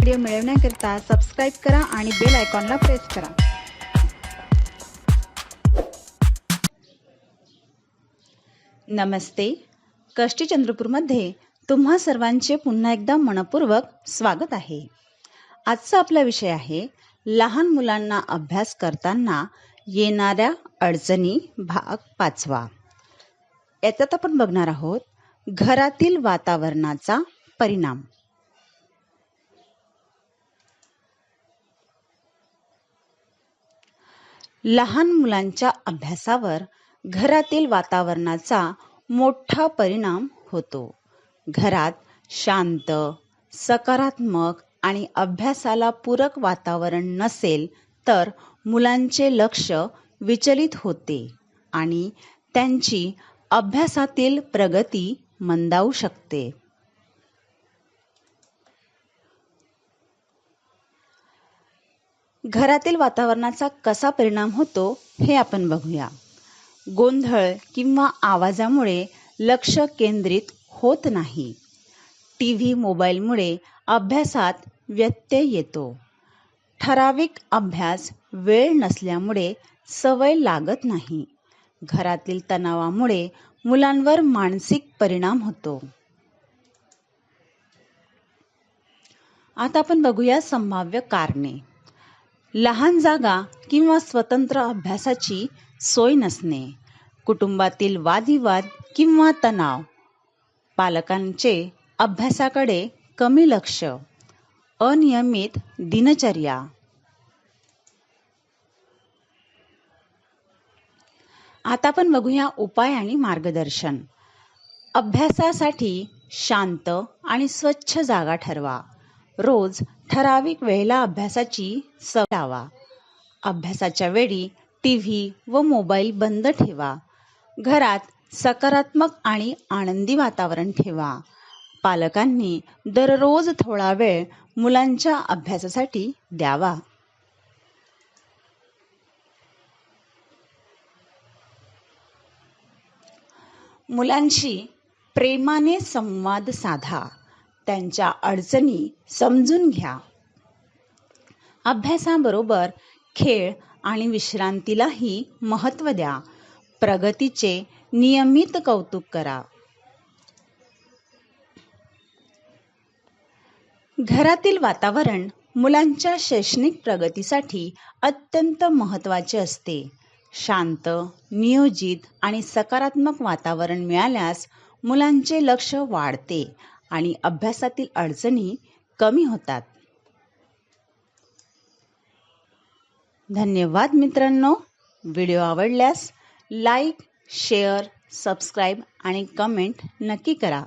Video मिळवण्याकरिता subscribe करा आणि बेल आयकॉनला प्रेस करा। नमस्ते, कष्टी चंद्रपूरमध्ये तुम्हा सर्वांचे पुन्हा एकदा मनपूर्वक स्वागत आहे। आजचा आपला विषय आहे लहान मुलांना अभ्यास करताना येणाऱ्या अडचणी भाग 5वा। याच्यात आपण बघणार आहोत घरातील वातावरणाचा परिणाम। लहान मुलांच्या अभ्यासावर घरातील वातावरणाचा मोठा परिणाम होतो। घरात शांत, सकारात्मक आणि अभ्यासाला पूरक वातावरण नसेल तर मुलांचे लक्ष विचलित होते आणि त्यांची अभ्यासातील प्रगती मंदावू शकते। घरातील वातावरणाचा कसा परिणाम होतो हे आपण बघूया। गोंधळ किंवा आवाजामुळे लक्ष केंद्रित होत नाही। टीव्ही, मोबाईलमुळे अभ्यासात व्यत्यय येतो। ठराविक अभ्यास वेळ नसल्यामुळे सवय लागत नाही। घरातील तणावामुळे मुलांवर मानसिक परिणाम होतो। आता आपण बघूया संभाव्य कारणे। लहान जागा किंवा स्वतंत्र अभ्यासाची सोय नसणे, कुटुंबातील वादविवाद किंवा तणाव, पालकांचे अभ्यासाकडे कमी लक्ष, अनियमित दिनचर्या। आता आपण बघूया उपाय आणि मार्गदर्शन। अभ्यासासाठी शांत आणि स्वच्छ जागा ठरवा। रोज ठराविक वेळेला अभ्यासाची सवय लावा। अभ्यासाच्या वेळी टीव्ही व मोबाईल बंद ठेवा। घरात सकारात्मक आणि आनंदी वातावरण ठेवा। पालकांनी दररोज थोडा वेळ मुलांच्या अभ्यासासाठी द्यावा। मुलांशी प्रेमाने संवाद साधा। त्यांच्या अडचणी समजून घ्या। अभ्यासाबरोबर खेळ आणि विश्रांतीलाही महत्त्व द्या। प्रगतीचे नियमित कौतुक करा। घरातील वातावरण मुलांच्या शैक्षणिक प्रगतीसाठी अत्यंत महत्त्वाचे असते। शांत, नियोजित आणि सकारात्मक वातावरण मिळाल्यास मुलांचे लक्ष वाढते आणि अभ्यासातील अडचणी कमी होतात। धन्यवाद मित्रांनो। व्हिडिओ आवडल्यास लाईक, शेअर, सबस्क्राईब आणि कमेंट नक्की करा।